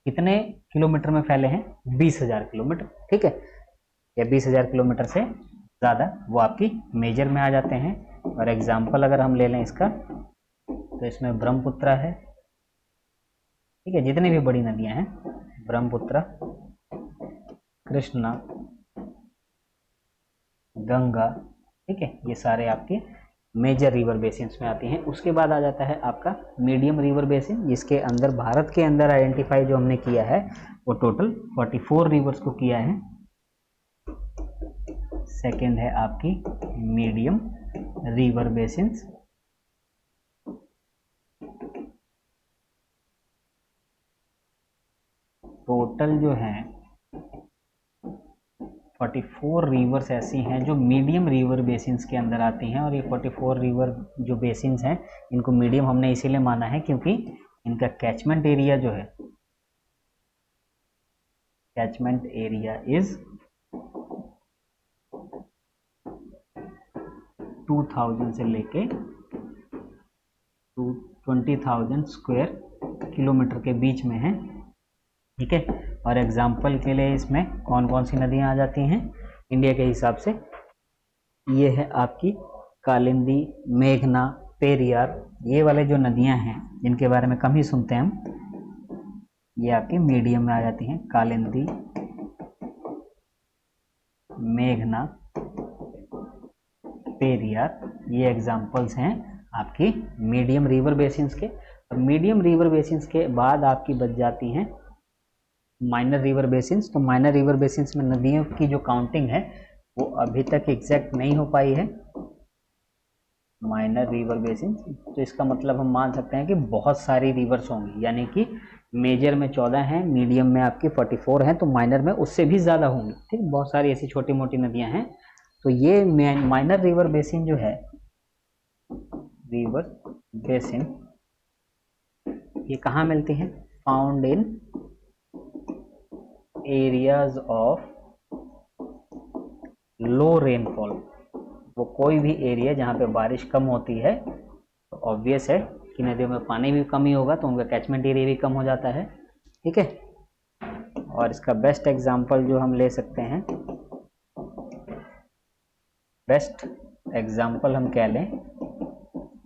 कितने किलोमीटर में फैले हैं, 20,000 किलोमीटर। ठीक है, या 20,000 किलोमीटर से ज़्यादा, वो आपकी मेजर में आ जाते हैं। और एग्जाम्पल अगर हम ले लें इसका, तो तो इसमें ब्रह्मपुत्र है, ठीक है, जितनी भी बड़ी नदियां हैं, ब्रह्मपुत्र, कृष्णा, गंगा, ठीक है, ये सारे आपके मेजर रिवर बेसिन्स में आती हैं। उसके बाद आ जाता है आपका मीडियम रिवर बेसिन, जिसके अंदर भारत के अंदर आइडेंटिफाई जो हमने किया है वो टोटल 44 रिवर्स को किया है। सेकेंड है आपकी मीडियम रिवर बेसिन्स, टोटल जो है 44 रिवर्स ऐसी हैं जो मीडियम रिवर बेसिन्स के अंदर आती हैं। और ये 44 रिवर जो बेसिन्स हैं इनको मीडियम हमने इसीलिए माना है क्योंकि इनका कैचमेंट एरिया जो है, कैचमेंट एरिया इज 2000 से लेके 20,000 स्क्वायर किलोमीटर के बीच में है, ठीक है। और एग्जाम्पल के लिए इसमें कौन कौन सी नदियां आ जाती हैं इंडिया के हिसाब से, ये है आपकी कालिंदी, मेघना, पेरियार, ये वाले जो नदियां हैं जिनके बारे में कम ही सुनते हैं हम, ये आपके मीडियम में आ जाती हैं। कालिंदी, मेघना, पेरियार, ये एग्जाम्पल्स हैं आपकी मीडियम रिवर बेसिन्स के। और मीडियम रिवर बेसिन्स के बाद आपकी बच जाती हैं माइनर रिवर बेसिन्स। तो माइनर रिवर बेसिन्स में नदियों की जो काउंटिंग है वो अभी तक एग्जैक्ट नहीं हो पाई है, माइनर रिवर बेसिन्स। तो इसका मतलब हम मान सकते हैं कि बहुत सारी रिवर्स होंगी, यानी कि मेजर में 14 हैं, मीडियम में आपकी 44 हैं, तो माइनर में उससे भी ज़्यादा होंगी, ठीक, बहुत सारी ऐसी छोटी मोटी नदियां हैं। तो ये माइनर रिवर बेसिन जो है, रिवर बेसिन, ये कहाँ मिलती हैं? Found in areas of low rainfall. वो कोई भी एरिया जहाँ पे बारिश कम होती है, तो ऑब्वियस है कि नदियों में पानी भी कम ही होगा, तो उनका कैचमेंट एरिया भी कम हो जाता है, ठीक है। और इसका बेस्ट एग्जांपल जो हम ले सकते हैं, बेस्ट एग्जांपल हम क्या लें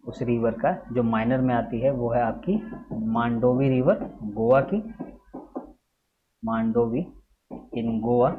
उस रिवर का जो माइनर में आती है, वो है आपकी मांडोवी रिवर, गोवा की, मांडोवी इन गोवा,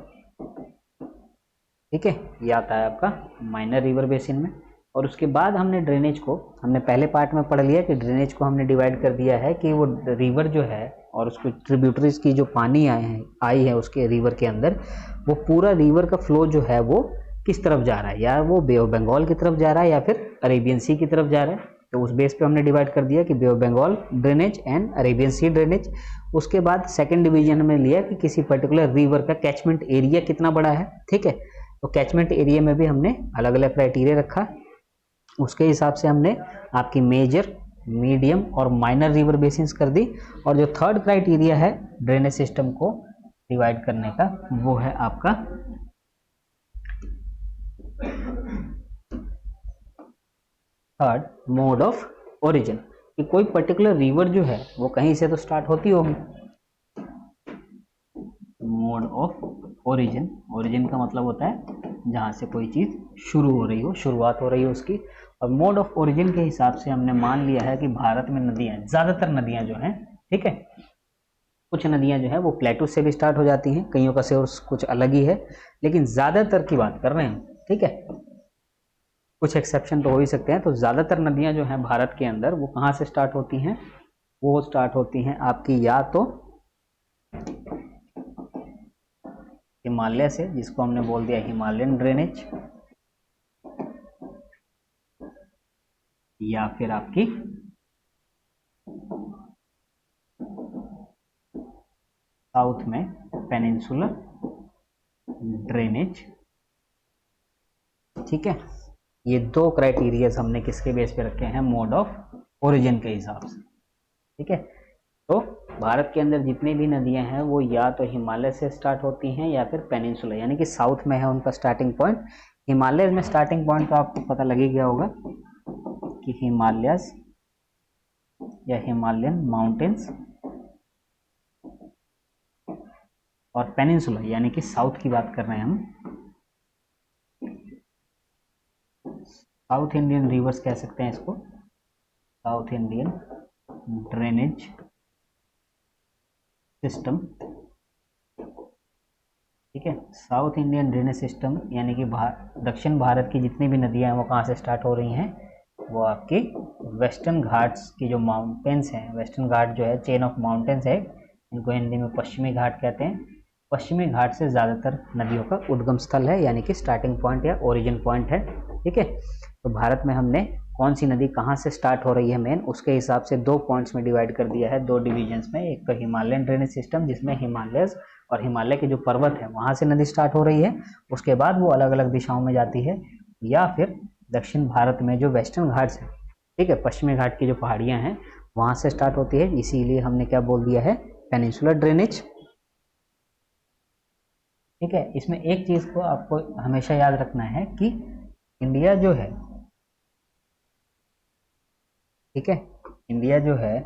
ठीक है, ये आता है आपका माइनर रिवर बेसिन में। और उसके बाद हमने ड्रेनेज को, हमने पहले पार्ट में पढ़ लिया कि ड्रेनेज को हमने डिवाइड कर दिया है कि वो रिवर जो है और उसके ट्रिब्यूटरीज की जो पानी आई है उसके रिवर के अंदर, वो पूरा रिवर का फ्लो जो है वो किस तरफ जा रहा है, या वो बे ऑफ बंगाल की तरफ जा रहा है या फिर अरेबियन सी की तरफ जा रहा है। तो उस बेस पे हमने डिवाइड कर दिया कि bay of Bengal drainage and Arabian sea drainage. उसके बाद सेकंड डिवीजन में लिया कि किसी पर्टिकुलर रिवर का कैचमेंट एरिया कितना बड़ा है, ठीक है। तो कैचमेंट एरिया में भी हमने अलग अलग क्राइटेरिया रखा, उसके हिसाब से हमने आपकी मेजर, मीडियम और माइनर रिवर बेसिन्स कर दी। और जो थर्ड क्राइटेरिया है ड्रेनेज सिस्टम को डिवाइड करने का, वो है आपका थर्ड मोड ऑफ ओरिजिन, कि कोई पर्टिकुलर रिवर जो है वो कहीं से तो स्टार्ट होती होगी। मोड ऑफ ओरिजिन, ओरिजिन का मतलब होता है जहाँ से कोई चीज़ शुरू हो रही हो, शुरुआत हो रही हो उसकी। और मोड ऑफ ओरिजिन के हिसाब से हमने मान लिया है कि भारत में नदियाँ, ज़्यादातर नदियाँ जो हैं, ठीक है, कुछ नदियाँ जो है वो प्लेटू से भी स्टार्ट हो जाती हैं, कईयों का सोर्स कुछ अलग ही है, लेकिन ज़्यादातर की बात कर रहे हैं, ठीक है, कुछ एक्सेप्शन तो हो ही सकते हैं। तो ज़्यादातर नदियाँ जो हैं भारत के अंदर वो कहाँ से स्टार्ट होती हैं? वो स्टार्ट होती हैं आपकी या तो हिमालय से, जिसको हमने बोल दिया हिमालयन ड्रेनेज, या फिर आपकी साउथ में पेनिनसुलर ड्रेनेज, ठीक है। ये दो क्राइटेरियाज हमने किसके बेस पे रखे हैं? मोड ऑफ ओरिजिन के हिसाब से, ठीक है। तो भारत के अंदर जितनी भी नदियां हैं वो या तो हिमालय से स्टार्ट होती हैं या फिर पेनिनसुला, यानी कि साउथ में है उनका स्टार्टिंग पॉइंट। हिमालय में स्टार्टिंग पॉइंट तो आपको पता लग ही गया होगा कि हिमालयस या हिमालयन माउंटेन्स, और पेनिनसुला यानी कि साउथ की बात कर रहे हैं हम, साउथ इंडियन रिवर्स कह सकते हैं इसको, साउथ इंडियन ड्रेनेज सिस्टम, ठीक है। साउथ इंडियन ड्रेनेज सिस्टम यानी कि दक्षिण भारत की जितनी भी नदियां हैं वो कहाँ से स्टार्ट हो रही हैं, वो आपकी वेस्टर्न घाट्स की जो माउंटेन्स हैं, वेस्टर्न घाट जो है चेन ऑफ माउंटेन्स है, इनको हिंदी में पश्चिमी घाट कहते हैं। पश्चिमी घाट से ज़्यादातर नदियों का उद्गम स्थल है, यानी कि स्टार्टिंग पॉइंट या ओरिजिन पॉइंट है, ठीक है। तो भारत में हमने कौन सी नदी कहाँ से स्टार्ट हो रही है मेन, उसके हिसाब से दो पॉइंट्स में डिवाइड कर दिया है, दो डिविजन्स में। एक तो हिमालयन ड्रेनेज सिस्टम जिसमें हिमालयस और हिमालय के जो पर्वत है वहाँ से नदी स्टार्ट हो रही है, उसके बाद वो अलग अलग दिशाओं में जाती है, या फिर दक्षिण भारत में जो वेस्टर्न घाट्स हैं, ठीक है, पश्चिमी घाट की जो पहाड़ियाँ हैं वहाँ से स्टार्ट होती है, इसीलिए हमने क्या बोल दिया है, पेनिनसुलर ड्रेनेज, ठीक है। इसमें एक चीज को आपको हमेशा याद रखना है कि इंडिया जो है, ठीक है, इंडिया जो है,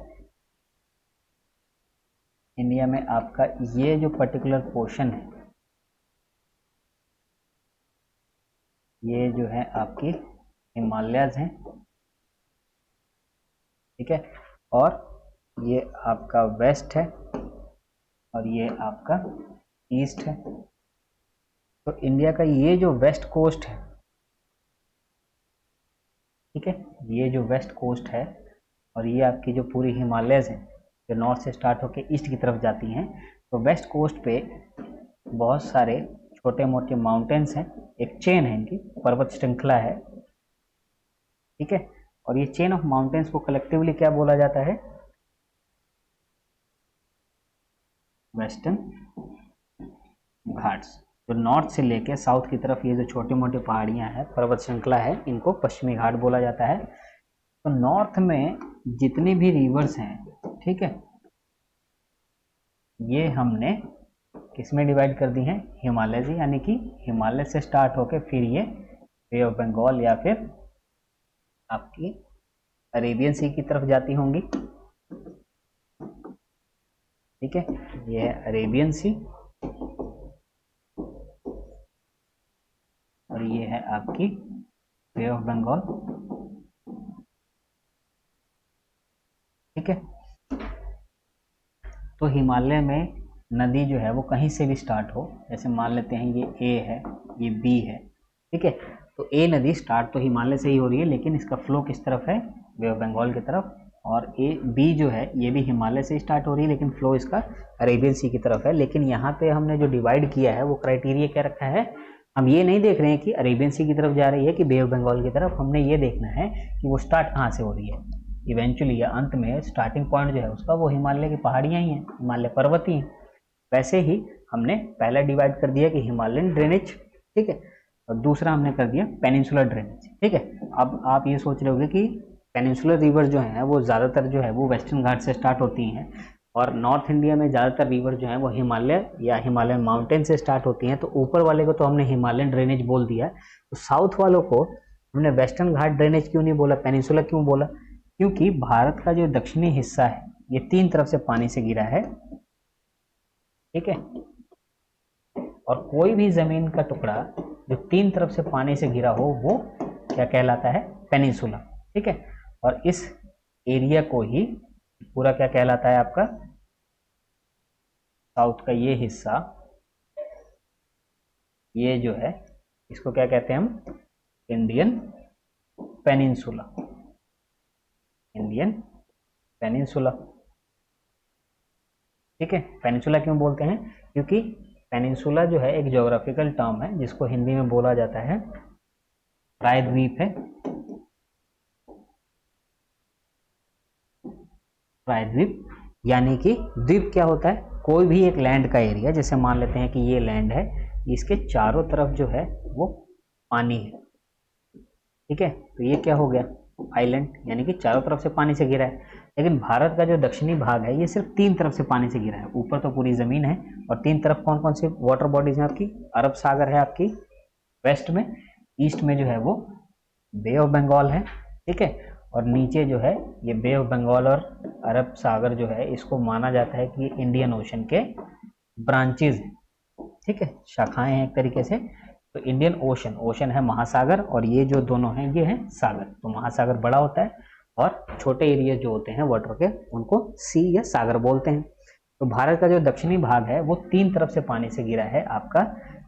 इंडिया में आपका ये जो पर्टिकुलर पोर्शन है, ये जो है आपकी हिमालयस हैं, ठीक है, और ये आपका वेस्ट है और ये आपका ईस्ट है। तो इंडिया का ये जो वेस्ट कोस्ट है, ठीक है, ये जो वेस्ट कोस्ट है और ये आपकी जो पूरी हिमालयस है जो नॉर्थ से स्टार्ट होकर ईस्ट की तरफ जाती हैं, तो वेस्ट कोस्ट पे बहुत सारे छोटे मोटे माउंटेन्स हैं, एक चेन है, इनकी पर्वत श्रृंखला है, ठीक है। और ये चेन ऑफ माउंटेन्स को कलेक्टिवली क्या बोला जाता है, वेस्टर्न घाट्स। तो नॉर्थ से लेके साउथ की तरफ ये जो छोटी मोटी पहाड़ियां हैं, पर्वत श्रृंखला है, इनको पश्चिमी घाट बोला जाता है। तो नॉर्थ में जितनी भी रिवर्स हैं, ठीक है, ये हमने किसमें डिवाइड कर दी हैं, हिमालय से, यानी कि हिमालय से स्टार्ट होके फिर ये बे ऑफ बंगाल या फिर आपकी अरेबियन सी की तरफ जाती होंगी, ठीक है, ये है अरेबियन सी और ये है आपकी बे ऑफ बंगाल, ठीक है। तो हिमालय में नदी जो है वो कहीं से भी स्टार्ट हो, जैसे मान लेते हैं ये ए है, ये बी है, ठीक है, तो ए नदी स्टार्ट तो हिमालय से ही हो रही है, लेकिन इसका फ्लो किस तरफ है, बे ऑफ बंगाल की तरफ। और ए बी जो है ये भी हिमालय से स्टार्ट हो रही है, लेकिन फ्लो इसका अरेबियन सी की तरफ है। लेकिन यहाँ पे हमने जो डिवाइड किया है वो क्राइटेरिया क्या रखा है, हम ये नहीं देख रहे हैं कि अरेबियन सी की तरफ जा रही है कि बे ऑफ बंगाल की तरफ, हमने ये देखना है कि वो स्टार्ट कहाँ से हो रही है। इवेंचुअली या अंत में स्टार्टिंग पॉइंट जो है उसका वो हिमालय की पहाड़ियाँ ही हैं, हिमालय पर्वत ही हैं। वैसे ही हमने पहला डिवाइड कर दिया कि हिमालयन ड्रेनेज, ठीक है, और दूसरा हमने कर दिया पेनिनसुलर ड्रेनेज, ठीक है। अब आप ये सोच रहे होंगे कि पेनिनसुलर रिवर जो है वो ज़्यादातर जो है वो वेस्टर्न घाट से स्टार्ट होती हैं और नॉर्थ इंडिया में ज़्यादातर रिवर जो है वो हिमालय या हिमालयन माउंटेन से स्टार्ट होती हैं। तो ऊपर वाले को तो हमने हिमालयन ड्रेनेज बोल दिया, तो साउथ वालों को हमने वेस्टर्न घाट ड्रेनेज क्यों नहीं बोला, पेनिनसुलर क्यों बोला, क्योंकि भारत का जो दक्षिणी हिस्सा है ये तीन तरफ से पानी से घिरा है, ठीक है, और कोई भी जमीन का टुकड़ा जो तीन तरफ से पानी से घिरा हो वो क्या कहलाता है, पेनिनसुला, ठीक है। और इस एरिया को ही पूरा क्या कहलाता है आपका, साउथ का ये हिस्सा, ये जो है इसको क्या कहते हैं हम, इंडियन पेनिनसुला, इंडियन पेनिनसुला, ठीक है। पेनिनसुला क्यों बोलते हैं, क्योंकि पेनिनसुला जो है एक ज्योग्राफिकल टर्म है जिसको हिंदी में बोला जाता है प्रायद्वीप है, प्रायद्वीप, यानी कि द्वीप क्या होता है, कोई भी एक लैंड का एरिया, जैसे मान लेते हैं कि ये लैंड है, इसके चारों तरफ जो है वो पानी है, ठीक है, तो ये क्या हो गया, आइलैंड, यानी कि चारों तरफ से पानी से घिरा है। लेकिन भारत का जो दक्षिणी भाग है ये सिर्फ तीन तरफ से पानी से घिरा है, ऊपर तो पूरी जमीन है और तीन तरफ कौन कौन सी वाटर बॉडीज हैं आपकी, अरब सागर है आपकी वेस्ट में, ईस्ट में जो है वो बे ऑफ बंगाल है, ठीक है, और नीचे जो है ये बे ऑफ बंगाल और अरब सागर जो है इसको माना जाता है कि इंडियन ओशन के ब्रांचेज हैं, ठीक है, शाखाएं हैं एक तरीके से। तो इंडियन ओशन, ओशन है महासागर और ये जो दोनों हैं ये हैं सागर, तो महासागर बड़ा होता है और छोटे एरिया जो होते हैं वाटर के उनको सी या सागर बोलते हैं। तो भारत का जो दक्षिणी भाग है वो 3 तरफ से पानी से घिरा है, आपका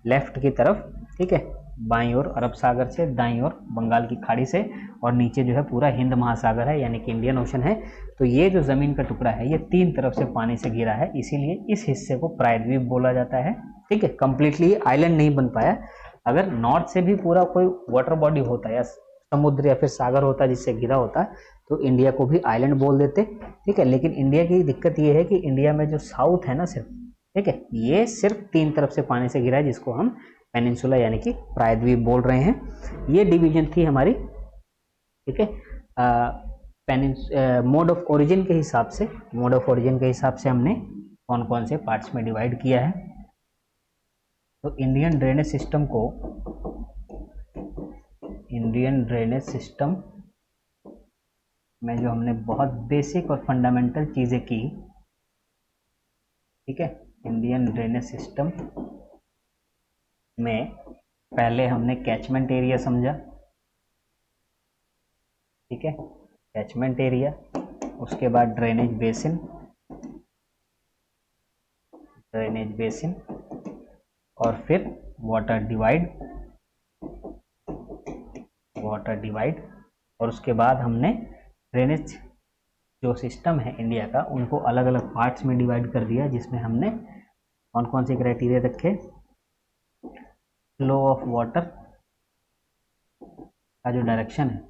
लेफ्ट की तरफ, ठीक है, बाईं ओर अरब सागर से, दाईं ओर बंगाल की खाड़ी से, और नीचे जो है पूरा हिंद महासागर है यानी कि इंडियन ओशन है। तो ये जो जमीन का टुकड़ा है ये 3 तरफ से पानी से घिरा है, इसीलिए इस हिस्से को प्रायद्वीप बोला जाता है, ठीक है। कंप्लीटली आइलैंड नहीं बन पाया। अगर नॉर्थ से भी पूरा कोई वाटर बॉडी होता है या समुद्र या फिर सागर होता जिससे घिरा होता तो इंडिया को भी आइलैंड बोल देते, ठीक है। लेकिन इंडिया की दिक्कत ये है कि इंडिया में जो साउथ है ना सिर्फ, ठीक है, ये सिर्फ 3 तरफ से पानी से घिरा है, जिसको हम पेनिनसुला यानी कि प्रायद्वीप बोल रहे हैं। ये डिवीजन थी हमारी, ठीक है। मोड ऑफ ओरिजिन के हिसाब से, हमने कौन कौन से पार्ट्स में डिवाइड किया है। तो इंडियन ड्रेनेज सिस्टम में जो हमने बहुत बेसिक और फंडामेंटल चीजें की, ठीक है, इंडियन ड्रेनेज सिस्टम में पहले हमने कैचमेंट एरिया समझा, ठीक है, कैचमेंट एरिया, उसके बाद ड्रेनेज बेसिन, और फिर वाटर डिवाइड, और उसके बाद हमने ड्रेनेज जो सिस्टम है इंडिया का उनको अलग अलग पार्ट्स में डिवाइड कर दिया, जिसमें हमने कौन कौन से क्राइटेरिया रखे। फ्लो ऑफ वाटर का जो डायरेक्शन है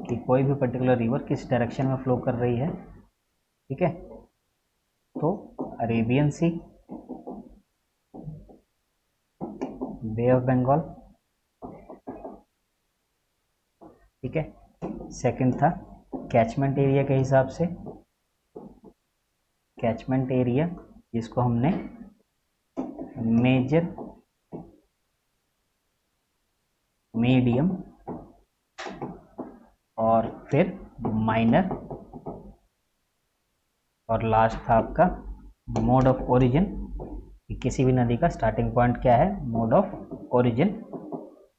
कि कोई भी पर्टिकुलर रिवर किस डायरेक्शन में फ्लो कर रही है, ठीक है। तो Arabian sea, bay of Bengal, ठीक है। सेकंड था कैचमेंट एरिया के हिसाब से, कैचमेंट एरिया जिसको हमने मेजर, मीडियम और फिर माइनर, और लास्ट था आपका मोड ऑफ ओरिजिन, किसी भी नदी का स्टार्टिंग पॉइंट क्या है, मोड ऑफ ओरिजिन।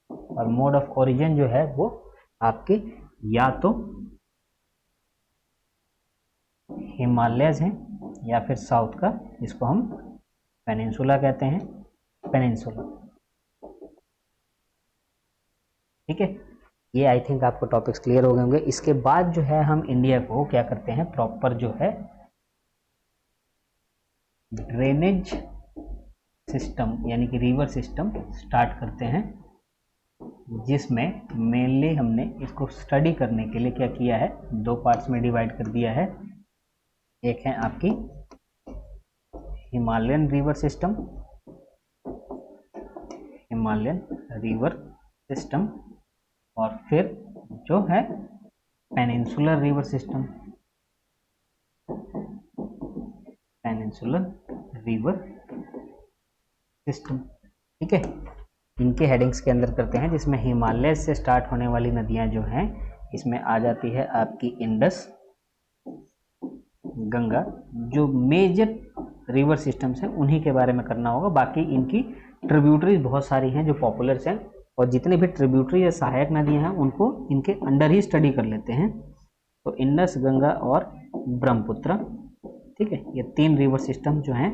और मोड ऑफ ओरिजिन जो है वो आपके या तो हिमालयज हैं या फिर साउथ का, जिसको हम पेनिनसुला कहते हैं, पेनिनसुला, ठीक है। ये आई थिंक आपको टॉपिक्स क्लियर हो गए होंगे। इसके बाद जो है हम इंडिया को क्या करते हैं, प्रॉपर जो है ड्रेनेज सिस्टम यानी कि रिवर सिस्टम स्टार्ट करते हैं, जिसमें मेनली हमने इसको स्टडी करने के लिए क्या किया है, 2 पार्ट्स में डिवाइड कर दिया है। एक है आपकी हिमालयन रिवर सिस्टम, और फिर जो है पेनिनसुलर रिवर सिस्टम, ठीक है। इनके हेडिंग्स के अंदर करते हैं, जिसमें हिमालय से स्टार्ट होने वाली नदियां जो हैं इसमें आ जाती है आपकी इंडस, गंगा, जो मेजर रिवर सिस्टम्स हैं उन्हीं के बारे में करना होगा। बाकी इनकी ट्रिब्यूटरीज बहुत सारी हैं जो पॉपुलर हैं, और जितने भी ट्रिब्यूटरी या सहायक नदियां हैं उनको इनके अंडर ही स्टडी कर लेते हैं। तो इंडस, गंगा और ब्रह्मपुत्र, ठीक है, ये 3 रिवर सिस्टम जो हैं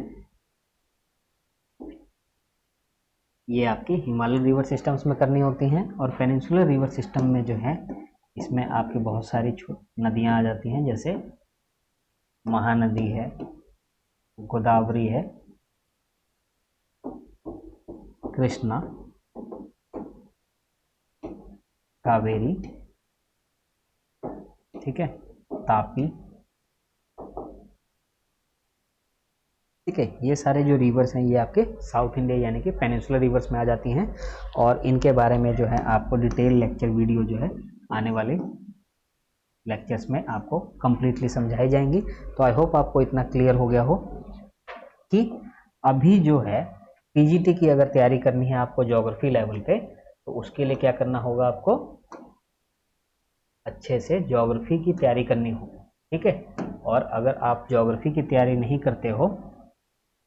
ये आपकी हिमालयन रिवर सिस्टम्स में करनी होती हैं। और पेनिनसुलर रिवर सिस्टम में जो है इसमें आपकी बहुत सारी नदियां आ जाती हैं, जैसे महानदी है, गोदावरी है, कृष्णा, कावेरी, ठीक है, तापी, ठीक है। ये सारे जो रिवर्स हैं ये आपके साउथ इंडिया यानी कि पेनिनसुलर रिवर्स में आ जाती हैं, और इनके बारे में जो है आपको डिटेल लेक्चर वीडियो जो है आने वाले लेक्चर्स में आपको कंप्लीटली समझाई जाएंगी। तो आई होप आपको इतना क्लियर हो गया हो कि अभी जो है पीजीटी की अगर तैयारी करनी है आपको ज्योग्राफी लेवल पे, तो उसके लिए क्या करना होगा, आपको अच्छे से ज्योग्राफी की तैयारी करनी होगी, ठीक है। और अगर आप ज्योग्राफी की तैयारी नहीं करते हो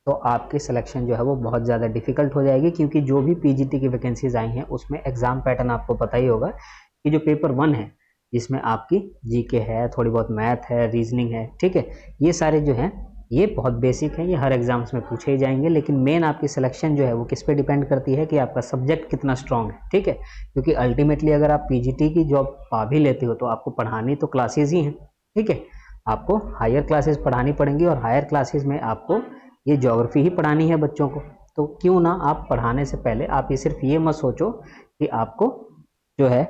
तो आपकी सिलेक्शन जो है वो बहुत ज़्यादा डिफिकल्ट हो जाएगी, क्योंकि जो भी पीजीटी की वैकेंसीज आई हैं उसमें एग्जाम पैटर्न आपको पता ही होगा कि जो पेपर 1 है जिसमें आपकी जीके है, थोड़ी बहुत मैथ है, रीजनिंग है, ठीक है। ये सारे जो हैं ये बहुत बेसिक हैं, ये हर एग्जाम्स में पूछे ही जाएंगे, लेकिन मेन आपकी सिलेक्शन जो है वो किस पे डिपेंड करती है कि आपका सब्जेक्ट कितना स्ट्रांग है, ठीक है। क्योंकि अल्टीमेटली अगर आप पीजीटी की जॉब पा भी लेते हो तो आपको पढ़ानी तो क्लासेज ही हैं, ठीक है। आपको हायर क्लासेस पढ़ानी पड़ेंगी और हायर क्लासेस में आपको ये ज्योग्राफी ही पढ़ानी है बच्चों को। तो क्यों ना आप पढ़ाने से पहले आप ये सिर्फ ये मत सोचो कि आपको जो है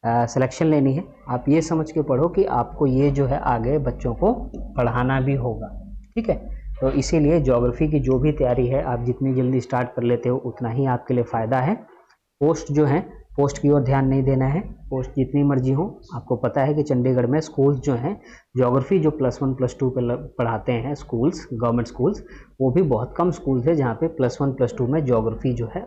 सिलेक्शन लेनी है, आप ये समझ के पढ़ो कि आपको ये जो है आगे बच्चों को पढ़ाना भी होगा, ठीक है। तो इसीलिए ज्योग्राफी की जो भी तैयारी है आप जितनी जल्दी स्टार्ट कर लेते हो उतना ही आपके लिए फ़ायदा है। पोस्ट जो है, पोस्ट की ओर ध्यान नहीं देना है, पोस्ट जितनी मर्जी हो। आपको पता है कि चंडीगढ़ में स्कूल्स जो हैं ज्योग्राफी जो +1 +2 पे पढ़ाते हैं स्कूल्स, गवर्नमेंट स्कूल्स, वो भी बहुत कम स्कूल्स है जहाँ पे +1 +2 में ज्योग्राफी जो है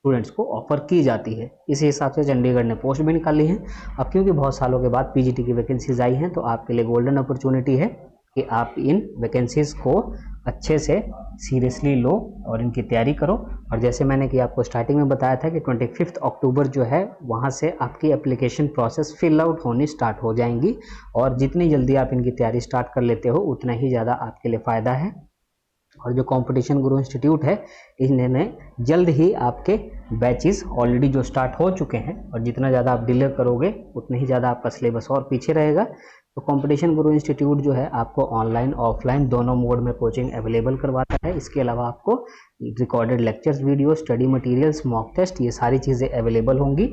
स्टूडेंट्स को ऑफर की जाती है। इसी हिसाब से चंडीगढ़ ने पोस्ट भी निकाली है। अब क्योंकि बहुत सालों के बाद पीजीटी की वैकेंसीज आई हैं तो आपके लिए गोल्डन अपॉर्चुनिटी है कि आप इन वैकेंसीज को अच्छे से सीरियसली लो और इनकी तैयारी करो। और जैसे मैंने कि आपको स्टार्टिंग में बताया था कि 25 अक्टूबर जो है वहाँ से आपकी एप्लीकेशन प्रोसेस फिल आउट होनी स्टार्ट हो जाएंगी, और जितनी जल्दी आप इनकी तैयारी स्टार्ट कर लेते हो उतना ही ज़्यादा आपके लिए फ़ायदा है। और जो कंपटीशन गुरु इंस्टीट्यूट है इन्होंने जल्द ही आपके बैचेस ऑलरेडी जो स्टार्ट हो चुके हैं, और जितना ज़्यादा आप डिले करोगे उतने ही ज़्यादा आपका सिलेबस और पीछे रहेगा। तो कंपटीशन गुरु इंस्टीट्यूट जो है आपको ऑनलाइन ऑफलाइन दोनों मोड में कोचिंग अवेलेबल करवाता है। इसके अलावा आपको recorded lectures, video, study materials, mock test, ये सारी चीज़ें अवेलेबल होंगी।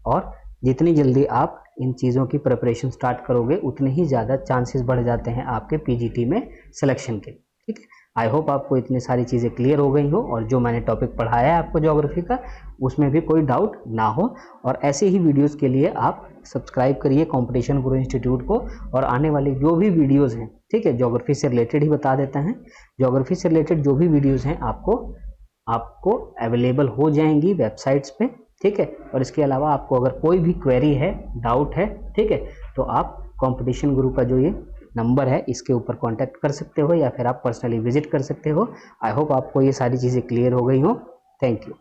और जितनी जल्दी आप इन चीज़ों की प्रिपरेशन स्टार्ट करोगे उतने ही ज़्यादा चांसेस बढ़ जाते हैं आपके पीजीटी में सिलेक्शन के, ठीक है। आई होप आपको इतनी सारी चीज़ें क्लियर हो गई हो और जो मैंने टॉपिक पढ़ाया है आपको ज्योग्राफी का उसमें भी कोई डाउट ना हो। और ऐसे ही वीडियोस के लिए आप सब्सक्राइब करिए कंपटीशन गुरु इंस्टीट्यूट को, और आने वाली जो भी वीडियोस हैं, ठीक है, ज्योग्राफी से रिलेटेड ही बता देता है, ज्योग्राफी से रिलेटेड जो भी वीडियोस हैं आपको अवेलेबल हो जाएंगी वेबसाइट्स पे, ठीक है। और इसके अलावा आपको अगर कोई भी क्वेरी है, डाउट है, ठीक है, तो आप कंपटीशन गुरु का जो ये नंबर है इसके ऊपर कांटेक्ट कर सकते हो या फिर आप पर्सनली विजिट कर सकते हो। आई होप आपको ये सारी चीज़ें क्लियर हो गई हो। Thank you.